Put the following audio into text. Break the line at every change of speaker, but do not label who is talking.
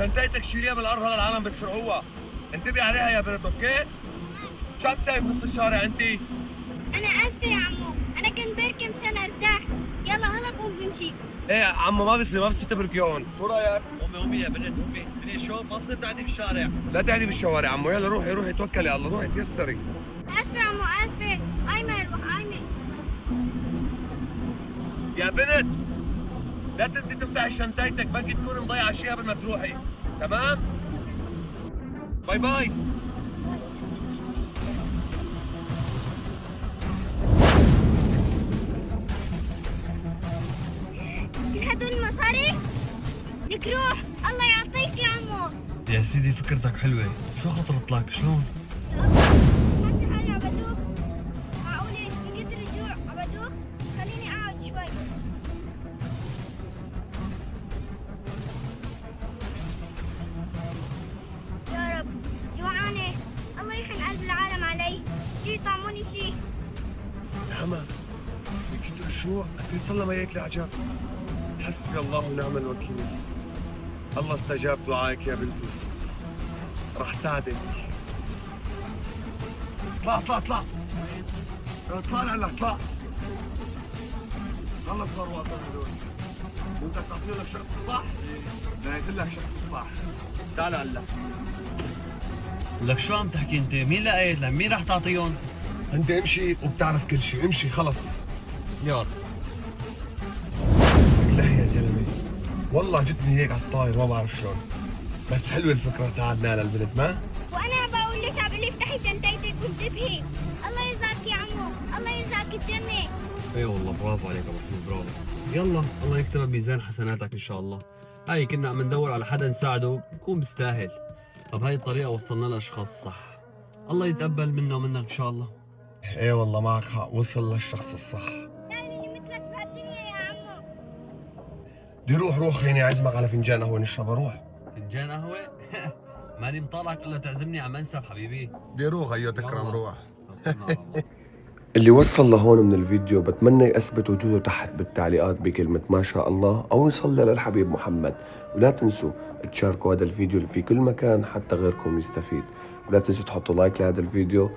شنطتك شيليها بالارض، هذا العالم بيسرقوها. انتبهي عليها يا بنت، اوكي؟ شو عم تسوي بنص الشارع انت؟
انا اسفه يا عمو، انا كنت بركب مشان ارتاح. يلا هلا قوم بمشي.
ايه يا عمو، ما بصير تبركي هون. شو رايك؟
امي يا بنت امي شو ما بصير تعدي بالشارع.
لا تعدي بالشوارع عمو، يلا روحي توكلي على الله، روحي تيسري.
اسفه يا عمو اسفه. ايمن روح ايمن.
يا بنت لا تنسي تفتحي شنطتك، بلكي تكوني مضيعه اشياء قبل ما تروحي. تمام؟ باي باي.
كل هدول المصاري لك روح. الله يعطيك يا عمو.
يا سيدي فكرتك حلوه، شو خطرت لك شلون؟
حاسه حالي عم بدوخ. معقوله من كتر الجوع عم بدوخ. خليني اقعد شوي. يا رب جوعانه. الله يحن قلب العالم علي. يجوا يطعموني شي.
نعمة من كتر الجوع انت صلى ما ياكلي عجب. حسبي الله ونعم الوكيل. الله استجاب دعائك يا بنتي، راح ساعدك. اطلع اطلع لهلا اطلع. هلا صار وقت هدول. انت تعطينا الشخص الصح؟ لقيت لك شخص الصح. تعال هلا.
لك شو عم تحكي انت؟ مين لقيت لك؟ مين رح تعطيهم؟
انت امشي وبتعرف كل شيء، امشي خلص.
يلا
لا يا زلمه والله جتني هيك على الطاير، ما بعرف شلون، بس حلوه الفكره ساعدنا للبنت ما؟
وانا بقول لك عم لي افتحي جنتيتك وانتبهي. الله يرزقك يا عمو، الله يرزقك الجنه.
اي والله برافو عليك ابو حمود برافو. يلا الله يكتبها بميزان حسناتك ان شاء الله. هاي كنا عم ندور على حدا نساعده بكون بيستاهل. بهاي الطريقه وصلنا للاشخاص الصح. الله يتقبل منا ومنك ان شاء الله.
ايه والله معك حق، وصل للشخص الصح.
لا اللي مثلك بهالدنيا يا عمو.
بدي روح خليني اعزمك على فنجان قهوه نشربها، روح.
فنجان قهوه؟ ماني مطالعك الا تعزمني على منسف حبيبي.
بدي روح ايوه تكرم، روح.
توكلنا على الله.
اللي وصل لهون من الفيديو بتمنى يثبت وجوده تحت بالتعليقات بكلمة ما شاء الله أو يصلي للحبيب محمد. ولا تنسوا تشاركوا هذا الفيديو في كل مكان حتى غيركم يستفيد. ولا تنسوا تحطوا لايك لهذا الفيديو.